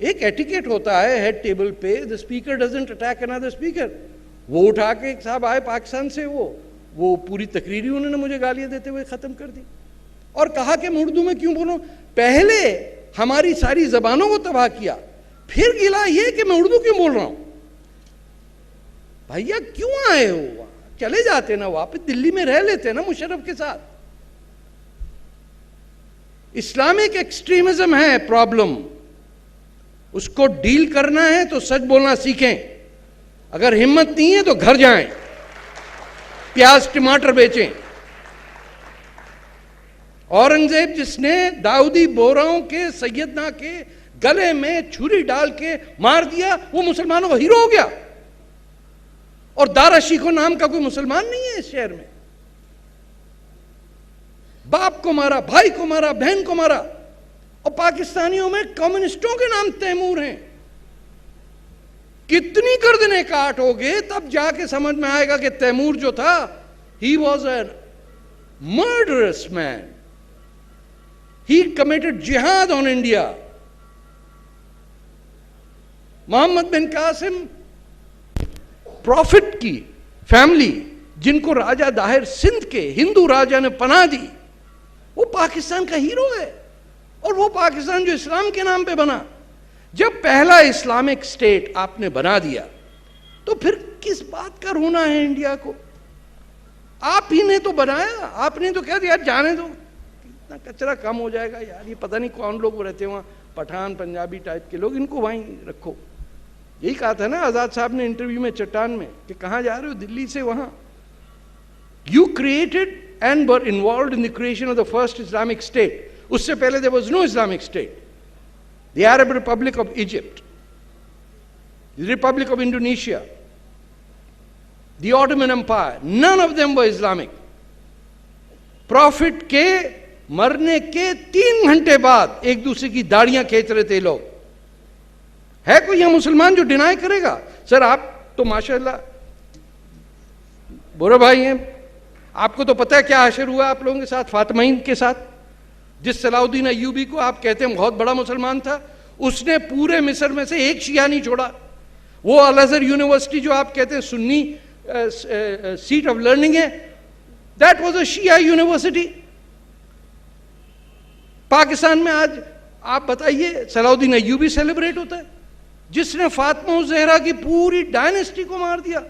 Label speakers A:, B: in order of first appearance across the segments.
A: एक एटिकेट होता है हेड टेबल पे, the speaker doesn't attack another speaker. वो उठा के एक साहब आए पाकिस्तान से, वो पूरी तकरीर ही उन्होंने मुझे गालियां देते हुए खत्म कर दी और कहा कि मैं उर्दू में क्यों बोलूं। पहले हमारी सारी जबानों को तबाह किया, फिर गिला ये कि मैं उर्दू क्यों बोल रहा हूं। भैया क्यों आए हो, चले जाते ना वापस, दिल्ली में रह लेते ना मुशर्रफ के साथ। इस्लामिक एक्सट्रीमिज्म है प्रॉब्लम, उसको डील करना है तो सच बोलना सीखें। अगर हिम्मत नहीं है तो घर जाएं, प्याज टमाटर बेचें। औरंगजेब जिसने दाऊदी बोराओं के सैयदना के गले में छुरी डाल के मार दिया, वो मुसलमानों का हीरो हो गया। और दारा शिको नाम का कोई मुसलमान नहीं है इस शहर में। बाप को मारा, भाई को मारा, बहन को मारा। और पाकिस्तानियों में कम्युनिस्टों के नाम तैमूर हैं। कितनी गर्दनें काटोगे तब जाके समझ में आएगा कि तैमूर जो था, he was a murderous man, he committed जिहाद on India. Muhammad bin Qasim prophet की फैमिली, जिनको राजा दाहिर सिंध के हिंदू राजा ने पनाह दी, वो पाकिस्तान का हीरो है। और वो पाकिस्तान जो इस्लाम के नाम पे बना, जब पहला इस्लामिक स्टेट आपने बना दिया तो फिर किस बात का रोना है इंडिया को। आप ही ने तो बनाया, आपने तो कह दिया जाने दो, इतना कचरा कम हो जाएगा यार, ये पता नहीं कौन लोग रहते वहां, पठान पंजाबी टाइप के लोग, इनको वहीं रखो। यही कहा था ना आजाद साहब ने इंटरव्यू में चट्टान में कि कहां जा रहे हो, दिल्ली से वहां। You created and were involved in the creation of the first Islamic state. उससे पहले there was no Islamic state. The Arab republic of Egypt, the republic of Indonesia, the Ottoman empire, none of them were Islamic. Prophet के मरने के 3 घंटे बाद एक दूसरे की दाढ़ियां खींच रहे थे लोग। है कोई यहां मुसलमान जो डिनाई करेगा? सर आप तो माशाल्लाह बुरे भाई हैं, आपको तो पता है क्या आशर हुआ आप लोगों के साथ, फातिमीन के साथ। जिस सलाउद्दीन अय्यूबी को आप कहते हैं बहुत बड़ा मुसलमान था, उसने पूरे मिस्र में से एक शिया नहीं छोड़ा। वो अल अज़हर यूनिवर्सिटी जो आप कहते हैं सुन्नी सीट ऑफ लर्निंग है, that was a Shia university. Pakistan में आज आप बताइए सलाउद्दीन अय्यूबी सेलिब्रेट होता है, जिसने फातिमा ज़हरा की पूरी डायनेस्टी को मार दिया।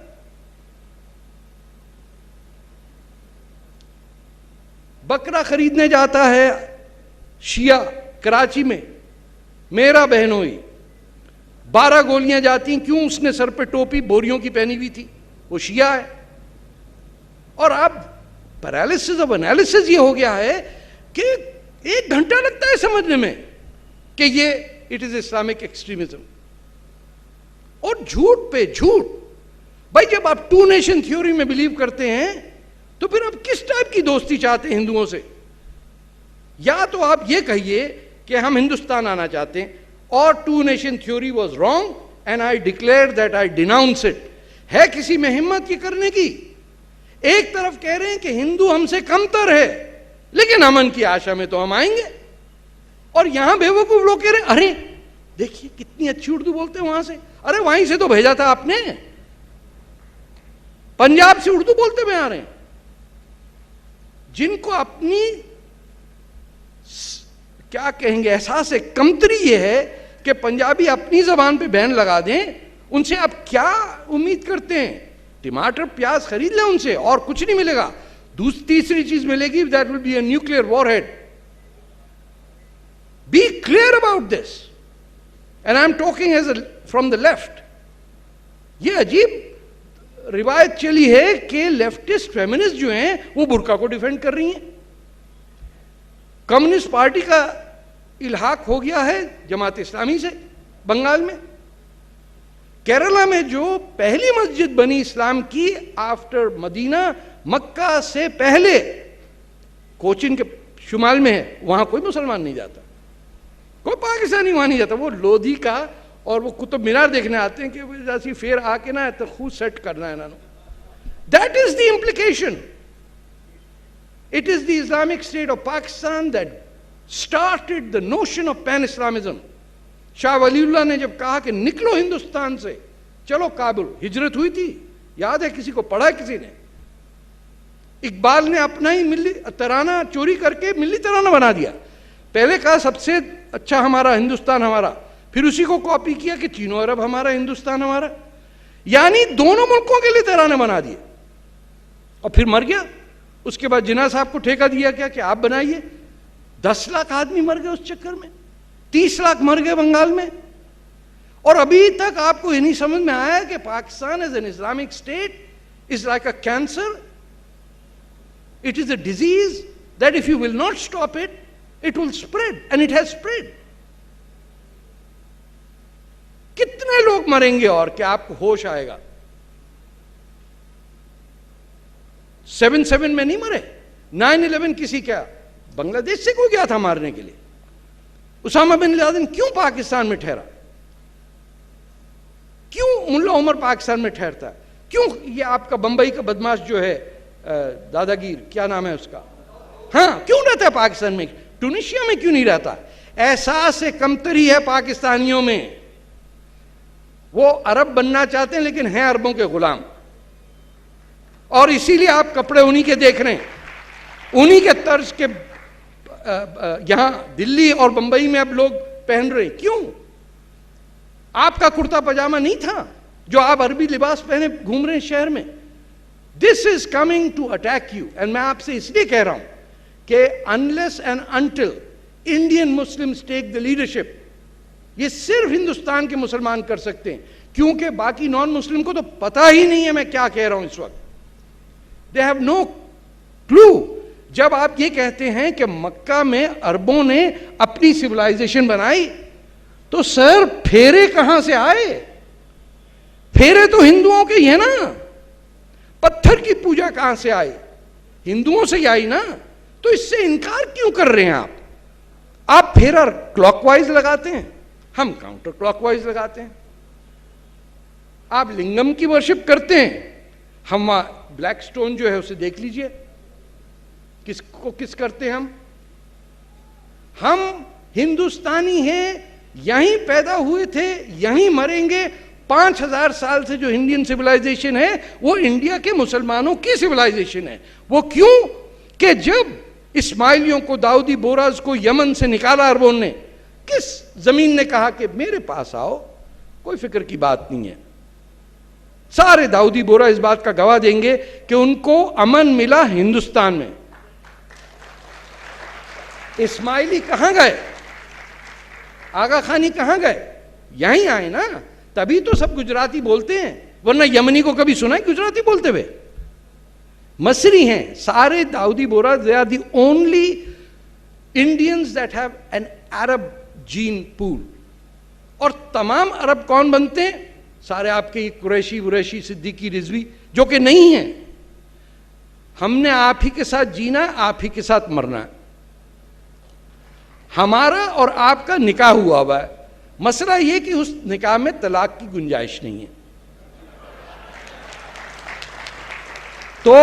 A: बकरा खरीदने जाता है शिया कराची में, मेरा बहनोई, 12 गोलियां जाती, क्यों? उसने सर पे टोपी बोरियों की पहनी हुई थी, वो शिया है। और अब पैरालिसिस ऑफ एनालिसिस ये हो गया है कि 1 घंटा लगता है समझने में कि ये इट इज इस्लामिक एक्सट्रीमिज्म। और झूठ पे झूठ। भाई जब आप 2 नेशन थ्योरी में बिलीव करते हैं तो फिर आप किस टाइप की दोस्ती चाहते हैं हिंदुओं से? या तो आप ये कहिए कि हम हिंदुस्तान आना चाहते हैं और 2 nation theory was wrong and I declare that I denounce it. है किसी में हिम्मत ये करने की? एक तरफ कह रहे हैं कि हिंदू हमसे कमतर है, लेकिन अमन की आशा में तो हम आएंगे। और यहां बेवकूफ लोग कह रहे हैं अरे देखिए कितनी अच्छी उर्दू बोलते हैं वहां से। अरे वहीं से तो भेजा था आपने, पंजाब से उर्दू बोलते हुए आ रहे हैं। जिनको अपनी क्या कहेंगे एहसास है, कमतरी ये है कि पंजाबी अपनी जबान पे बैन लगा दें, उनसे आप क्या उम्मीद करते हैं? टमाटर प्याज खरीद लें उनसे और कुछ नहीं मिलेगा। तीसरी चीज मिलेगी, that will be a nuclear warhead. Be clear about this and I am talking as from the left. ये अजीब रिवायत चली है कि लेफ्टिस्ट फेमिनिस्ट जो हैं वो बुर्का को डिफेंड कर रही हैं। कम्युनिस्ट पार्टी का इल्हाक हो गया है जमात इस्लामी से बंगाल में। केरला में जो पहली मस्जिद बनी इस्लाम की आफ्टर मदीना, मक्का से पहले, कोचिन के शुमाल में है, वहां कोई मुसलमान नहीं जाता, कोई पाकिस्तानी वहां नहीं जाता। वो लोधी का और वो कुतुब मीनार देखने आते हैं कि जैसी फेर आके ना तो खुद सेट करना है ना। That is the implication. It is the Islamic State of Pakistan that started the notion of pan-Islamism. Shah Waliullah ने जब कहा कि निकलो हिंदुस्तान से, चलो काबुल, हिजरत हुई थी, याद है किसी को, पढ़ा किसी ने? इकबाल ने अपना ही मिल्ली तराना चोरी करके मिल्ली तराना बना दिया। पहले कहा सबसे अच्छा हमारा हिंदुस्तान हमारा, फिर उसी को कॉपी किया कि चीनो अरब हमारा, हिंदुस्तान हमारा, यानी दोनों मुल्कों के लिए तराने बना दिए। और फिर मर गया। उसके बाद जिन्ना साहब को ठेका दिया क्या कि आप बनाइए। 10 लाख आदमी मर गए उस चक्कर में, 30 लाख मर गए बंगाल में। और अभी तक आपको ये नहीं समझ में आया कि Pakistan as an Islamic state is like a cancer. It is a disease that if you will not stop it, it will spread and it has spread. कितने लोग मरेंगे और क्या आपको होश आएगा? 7/7 में नहीं मरे, 9/11 किसी क्या बांग्लादेश से कोई गया था मारने के लिए? उसामा बिन लादेन क्यों पाकिस्तान में ठहरा? क्यों मुल्ला उमर पाकिस्तान में ठहरता है? क्यों ये आपका बंबई का बदमाश जो है दादागीर, क्या नाम है उसका, हाँ, क्यों रहता है पाकिस्तान में? ट्यूनीशिया में क्यों नहीं रहता? एहसास से कमतरी है पाकिस्तानियों में। वो अरब बनना चाहते हैं लेकिन हैं अरबों के गुलाम, और इसीलिए आप कपड़े उन्हीं के देख रहे हैं, उन्हीं के तर्ज के यहां दिल्ली और बंबई में अब लोग पहन रहे हैं। क्यों? आपका कुर्ता पजामा नहीं था जो आप अरबी लिबास पहने घूम रहे हैं शहर में। This is coming to attack you. And मैं आपसे इसलिए कह रहा हूं कि unless and until Indian Muslims take the leadership, ये सिर्फ हिंदुस्तान के मुसलमान कर सकते हैं, क्योंकि बाकी नॉन मुस्लिम को तो पता ही नहीं है मैं क्या कह रहा हूं इस वक्त। They have no clue. जब आप ये कहते हैं कि मक्का में अरबों ने अपनी सिविलाइजेशन बनाई, तो सर फेरे कहां से आए? फेरे तो हिंदुओं के ही है ना। पत्थर की पूजा कहां से आई? हिंदुओं से ही आई ना। तो इससे इनकार क्यों कर रहे हैं आप? आप फेरा क्लॉकवाइज लगाते हैं, हम काउंटर क्लॉकवाइज लगाते हैं। आप लिंगम की वर्शिप करते हैं, हम ब्लैक स्टोन जो है उसे देख लीजिए, किसको किस करते हैं हम हिंदुस्तानी हैं, यहीं पैदा हुए थे, यहीं मरेंगे। 5000 साल से जो इंडियन सिविलाइजेशन है वो इंडिया के मुसलमानों की सिविलाइजेशन है। वो क्यों? कि जब इस्माइलियों को, दाऊदी बोराज को यमन से निकाला अरबों ने, किस जमीन ने कहा कि मेरे पास आओ, कोई फिक्र की बात नहीं है। सारे दाऊदी बोरा इस बात का गवाह देंगे कि उनको अमन मिला हिंदुस्तान में। इस्माइली कहां गए? आगा खानी कहां गए? यहीं आए ना, तभी तो सब गुजराती बोलते हैं, वरना यमनी को कभी सुना है गुजराती बोलते हुए? मसरी हैं सारे Dawoodi Bohra. They are the only Indians that have an Arab gene pool. और तमाम अरब कौन बनते हैं? सारे आपके कुरैशी वुरैशी सिद्दीकी रिजवी, जो कि नहीं है। हमने आप ही के साथ जीना, आप ही के साथ मरना है। हमारा और आपका निकाह हुआ है। मसला यह कि उस निकाह में तलाक की गुंजाइश नहीं है। तो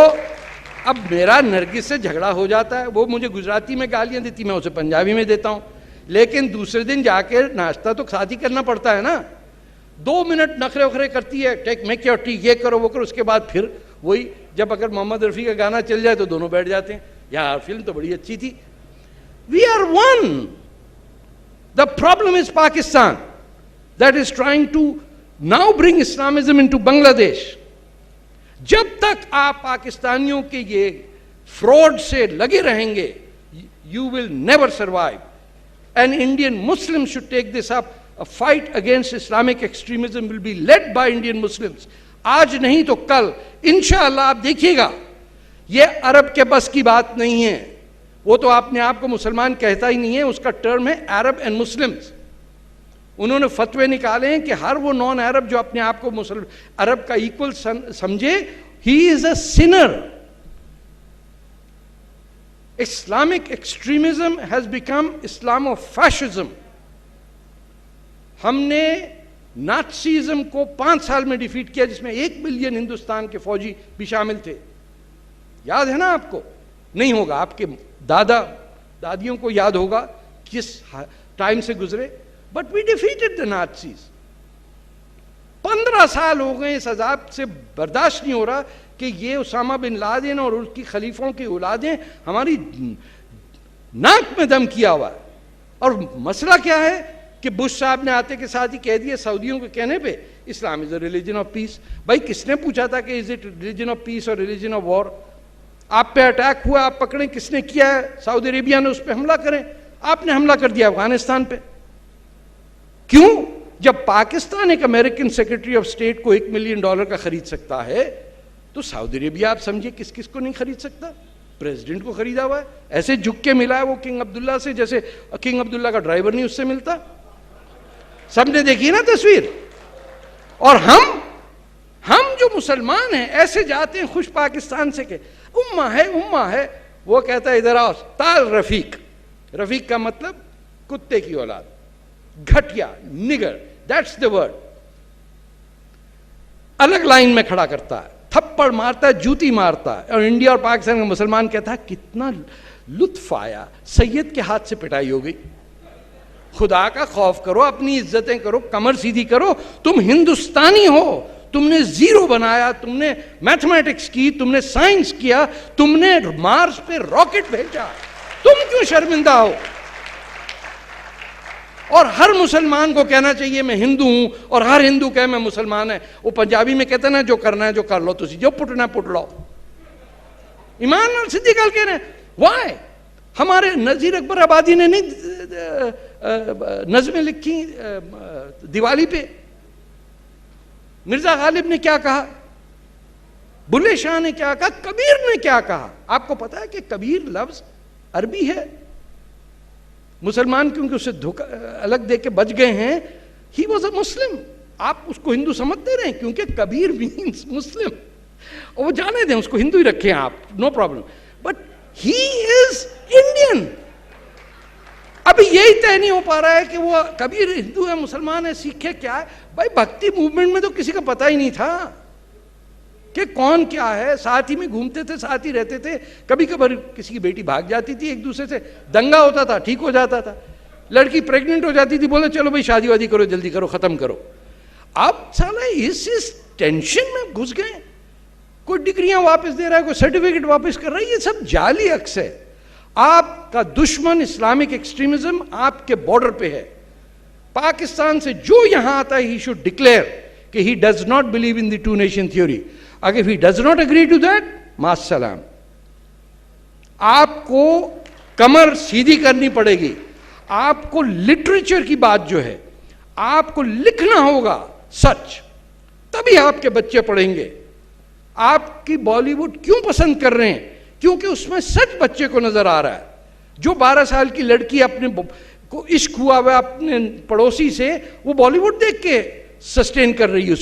A: अब मेरा नरगिस से झगड़ा हो जाता है, वो मुझे गुजराती में गालियां देती, मैं उसे पंजाबी में देता हूं, लेकिन दूसरे दिन जाके नाश्ता तो साथ ही करना पड़ता है ना। 2 मिनट नखरे वखरे करती है, टेक मेक योर टी, ये करो वो करो, उसके बाद फिर वही, जब अगर मोहम्मद रफी का गाना चल जाए तो दोनों बैठ जाते हैं, यार फिल्म तो बड़ी अच्छी थी। We are one. The problem is Pakistan that is trying to now bring Islamism into Bangladesh. जब तक आप पाकिस्तानियों के ये फ्रॉड से लगे रहेंगे, you will never survive. And Indian Muslim should take this up. A fight against Islamic extremism will be led by Indian Muslims. आज नहीं तो कल इंशाअल्लाह। आप देखिएगा, ये अरब के बस की बात नहीं है। वो तो अपने आप को मुसलमान कहता ही नहीं है, उसका टर्म है अरब एंड मुस्लिम्स। उन्होंने फतवे निकाले हैं कि हर वो नॉन अरब जो अपने आप को मुसलमान अरब का इक्वल समझे, he is a sinner. Islamic extremism has become Islamofascism. हमने नात्सीज्म को 5 साल में डिफीट किया, जिसमें 1 मिलियन हिंदुस्तान के फौजी भी शामिल थे। याद है ना आपको? नहीं होगा, आपके दादा दादियों को याद होगा किस टाइम से गुजरे। But we defeated the Nazis. 15 साल हो गए, इस अजाब से बर्दाश्त नहीं हो रहा कि ये उसामा बिन लादेन और उसकी खलीफों की औलादें हमारी नाक में दम किया हुआ है। और मसला क्या है कि बुश साहब ने आते के साथ ही कह दिया सऊदियों के कहने पे Islam is a religion of peace. भाई किसने पूछा था कि is it religion of peace और रिलीजन ऑफ वॉर? आप पे अटैक हुआ, आप पकड़े, किसने किया है? सऊदी अरेबिया ने उस पर हमला करें, आपने हमला कर दिया अफगानिस्तान पे। क्यों? जब पाकिस्तान एक अमेरिकन सेक्रेटरी ऑफ स्टेट को $1 मिलियन का खरीद सकता है, तो सऊदी अरेबिया आप समझिए किस किस को नहीं खरीद सकता? प्रेसिडेंट को खरीदा हुआ है, ऐसे झुक के मिला है वो किंग अब्दुल्ला से, जैसे किंग अब्दुल्ला का ड्राइवर नहीं उससे मिलता। सबने देखी ना तस्वीर। और हम जो मुसलमान हैं ऐसे जाते हैं खुश पाकिस्तान से के उम्मा है, वो कहता है इधर आओ ताल रफीक। रफीक का मतलब कुत्ते की औलाद, घटिया, निगर, दैट्स द वर्ड। अलग लाइन में खड़ा करता है, थप्पड़ मारता है, जूती मारता है। और इंडिया और पाकिस्तान का मुसलमान कहता है कितना लुत्फ आया, सैयद के हाथ से पिटाई हो गई। खुदा का खौफ करो, अपनी इज्जतें करो, कमर सीधी करो। तुम हिंदुस्तानी हो, तुमने जीरो बनाया, तुमने मैथमेटिक्स की, तुमने साइंस किया, तुमने मार्स पे रॉकेट भेजा, तुम क्यों शर्मिंदा हो? और हर मुसलमान को कहना चाहिए मैं हिंदू हूं, और हर हिंदू कहे मैं मुसलमान है। वो पंजाबी में कहते ना जो करना है जो कर लो, तुसी जो पुटना पुट लो। ईमान और सिद्दीक कह रहे हैं वाई? हमारे नजीर अकबर आबादी ने नहीं नज़में लिखी दिवाली पे? मिर्जा गालिब ने क्या कहा, बुल्ले शाह ने क्या कहा, कबीर ने क्या कहा? आपको पता है कि कबीर लफ्ज अरबी है। मुसलमान क्योंकि उससे धोखा अलग दे के बच गए हैं, ही वॉज अ मुस्लिम। आप उसको हिंदू समझते रहे क्योंकि कबीर मीन्स मुस्लिम, और वो जाने दें, उसको हिंदू ही रखें आप, no problem, but he is Indian. अभी यही तय नहीं हो पा रहा है कि वो कबीर हिंदू है, मुसलमान है, सिख है, क्या है। भाई भक्ति मूवमेंट में तो किसी का पता ही नहीं था कि कौन क्या है। साथ ही में घूमते थे, साथ ही रहते थे। कभी कभार किसी की बेटी भाग जाती थी, एक दूसरे से दंगा होता था, ठीक हो जाता था। लड़की प्रेग्नेंट हो जाती थी, बोले चलो भाई शादी वादी करो, जल्दी करो, खत्म करो। अब साला इस टेंशन में घुस गए। कोई डिग्रियां वापस दे रहा है, कोई सर्टिफिकेट वापस कर रहा है, ये सब जाली अक्स है। आपका दुश्मन इस्लामिक एक्सट्रीमिज्म आपके बॉर्डर पे है। पाकिस्तान से जो यहां आता है, ही शुड डिक्लेयर कि he does not believe in the two nation theory. अगर he does not agree to that, मास्सलाम। आपको कमर सीधी करनी पड़ेगी। आपको लिटरेचर की बात जो है, आपको लिखना होगा सच, तभी आपके बच्चे पढ़ेंगे। आपकी बॉलीवुड क्यों पसंद कर रहे हैं? क्योंकि उसमें सच बच्चे को नजर आ रहा है। जो 12 साल की लड़की अपने को इश्क हुआ हुआ अपने पड़ोसी से, वो बॉलीवुड देख के सस्टेन कर रही है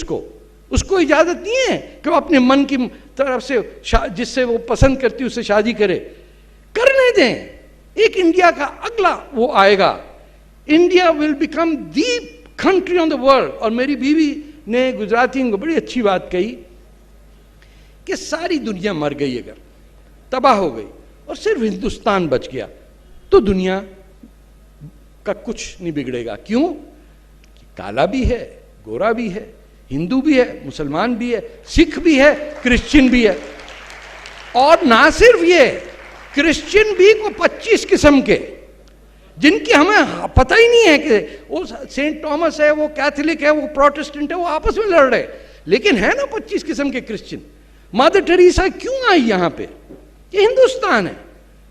A: उसको इजाजत नहीं है कि वो अपने मन की तरफ से जिससे वो पसंद करती है उससे शादी करे। करने दें। एक इंडिया का अगला वो आएगा। India will become the country on the world. और मेरी बीवी ने गुजराती को बड़ी अच्छी बात कही कि सारी दुनिया मर गई, अगर तबाह हो गई और सिर्फ हिंदुस्तान बच गया, तो दुनिया का कुछ नहीं बिगड़ेगा। क्यों? काला भी है, गोरा भी है, हिंदू भी है, मुसलमान भी है, सिख भी है, क्रिश्चियन भी है। और ना सिर्फ ये, क्रिश्चियन भी को 25 किस्म के, जिनकी हमें पता ही नहीं है कि वो सेंट थॉमस है, वो कैथोलिक है, वो प्रोटेस्टेंट है, वो आपस में लड़ रहे। लेकिन है ना 25 किस्म के क्रिश्चियन। मदर टेरेसा क्यों आई यहां पे? ये हिंदुस्तान है।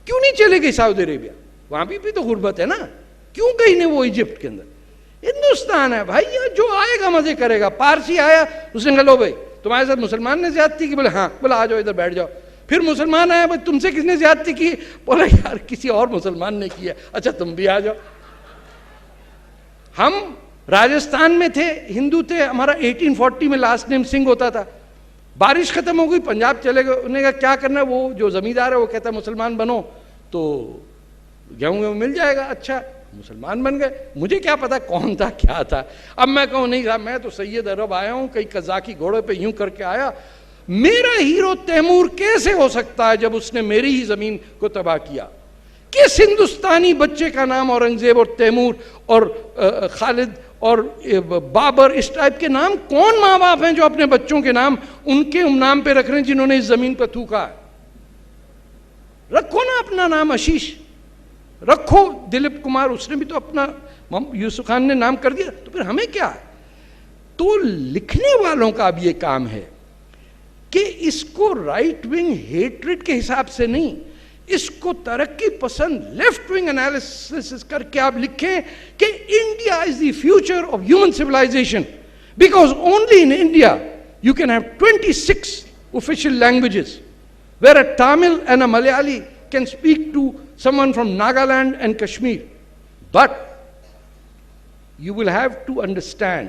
A: क्यों नहीं चले गई सऊदी अरेबिया? वहां भी तो गुर्बत है ना। क्यों गई नहीं वो इजिप्ट के अंदर? हिंदुस्तान है भाई, ये जो आएगा मजे करेगा। पारसी आया, उसने कहा लो भाई तुम्हारे साथ मुसलमान ने ज्यादती की? बोले हाँ। बोला आ जाओ इधर बैठ जाओ। फिर मुसलमान आया, भाई तुमसे किसने ज्यादती की? बोला यार किसी और मुसलमान ने किया। अच्छा तुम भी आ जाओ। हम राजस्थान में थे, हिंदू थे, हमारा 1840 में लास्ट नेम सिंह होता था। बारिश खत्म हो गई, पंजाब चले गए। उन्होंने कहा क्या करना है? वो जो जमींदार है वो कहता है मुसलमान बनो तो गेहूं मिल जाएगा। अच्छा मुसलमान बन गए। मुझे क्या पता कौन था क्या था। अब मैं कहूं नहीं साहब मैं तो सैयद अरब आया हूं, कई कजाकी घोड़े पे यूं करके आया। मेरा हीरो तैमूर कैसे हो सकता है जब उसने मेरी ही जमीन को तबाह किया? किस हिंदुस्तानी बच्चे का नाम औरंगजेब और तैमूर और खालिद और बाबर इस टाइप के नाम, कौन माँ बाप हैं जो अपने बच्चों के नाम उनके नाम पे रख रहे हैं जिन्होंने इस जमीन पर थूका? रखो ना अपना नाम आशीष, रखो दिलीप कुमार, उसने भी तो अपना, यूसुफ खान ने नाम कर दिया, तो फिर हमें क्या? तो लिखने वालों का अब ये काम है कि इसको राइट विंग हेट्रेड के हिसाब से नहीं, इसको तरक्की पसंद लेफ्ट विंग एनालिसिस करके आप लिखें कि India is the future of human civilisation, because only in India you can have 26 official languages, where a Tamil and a Malayali can speak to someone from Nagaland and Kashmir. But you will have to understand,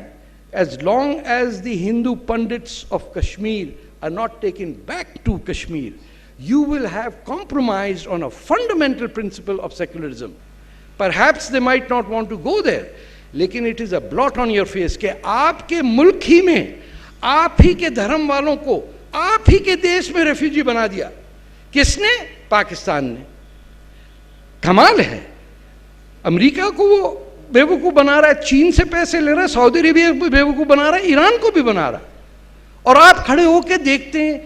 A: as long as the Hindu Pandits of Kashmir are not taken back to Kashmir, you will have compromised on a fundamental principle of secularism. Perhaps they might not want to go there, लेकिन it is a blot on your face कि आपके मुल्क ही में आप ही के धर्म वालों को आप ही के देश में रेफ्यूजी बना दिया। किसने? पाकिस्तान ने। कमाल है, अमेरिका को वो बेवकूफ़ बना रहा है, चीन से पैसे ले रहा है, सऊदी अरेबिया को बेवकूफ़ बना रहा है, ईरान को भी बना रहा है, और आप खड़े होकर देखते हैं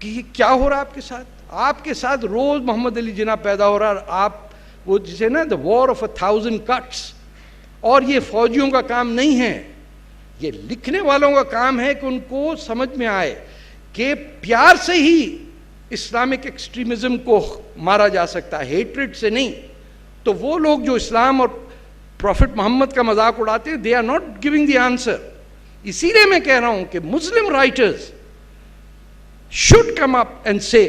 A: कि ये क्या हो रहा है आपके साथ। आपके साथ रोज मोहम्मद अली जिन्ना पैदा हो रहा है, आप वो जिसे ना द वॉर ऑफ 1000 कट्स। और ये फौजियों का काम नहीं है, ये लिखने वालों का काम है कि उनको समझ में आए कि प्यार से ही इस्लामिक एक्सट्रीमिज्म को मारा जा सकता है, हेट्रेड से नहीं। तो वो लोग जो इस्लाम और प्रॉफिट मोहम्मद का मजाक उड़ाते हैं, they are not giving the answer. इसीलिए मैं कह रहा हूं कि Muslim writers should come up and say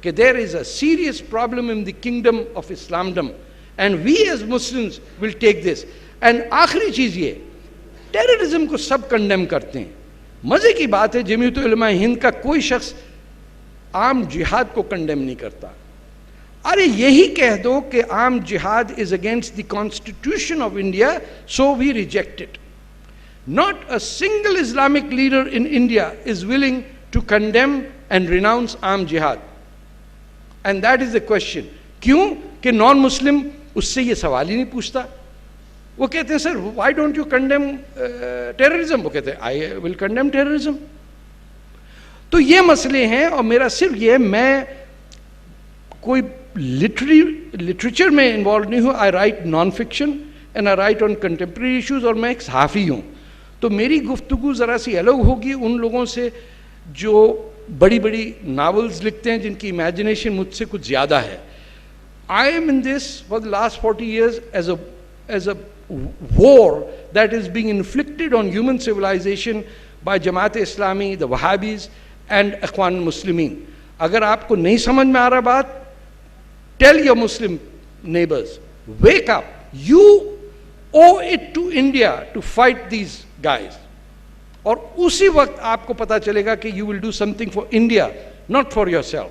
A: कि there is a serious problem in the kingdom of Islamdom and we as Muslims will take this. And आखिरी चीज ये, टेररिज्म को सब कंडेम करते हैं। मजे की बात है, जमीयत उलमा हिंद का कोई शख्स आम जिहाद को कंडेम नहीं करता। अरे यही कह दो कि आम जिहाद is against the constitution of India, so we reject it. Not a single Islamic leader in India is willing to condemn and renounce आम जिहाद, and that is the question. क्यों? कि नॉन मुस्लिम उससे ये सवाल ही नहीं पूछता। वो कहते हैं sir why don't you condemn terrorism? वो कहते हैं आई विल कंडेम टेररिज्म। तो ये मसले हैं, और मेरा सिर्फ ये, मैं कोई लिटरेचर में इन्वॉल्व नहीं हूँ। I write non fiction and I write on contemporary issues, और मैं एक सहाफ़ी हूँ। तो मेरी गुफ्तगू ज़रा सी अलग होगी उन लोगों से जो बड़ी बड़ी नावल्स लिखते हैं, जिनकी इमेजिनेशन मुझसे कुछ ज़्यादा है। I am in this for the last 40 years as a war that is being inflicted on human civilization by Jamaat-e-Islami, the Wahhabis and Ikhwan Muslimin. अगर आपको नहीं समझ में आ रहा बात, tell your Muslim neighbors, wake up. You owe it to India to fight these guys. और उसी वक्त आपको पता चलेगा कि you will do something for India, not for yourself.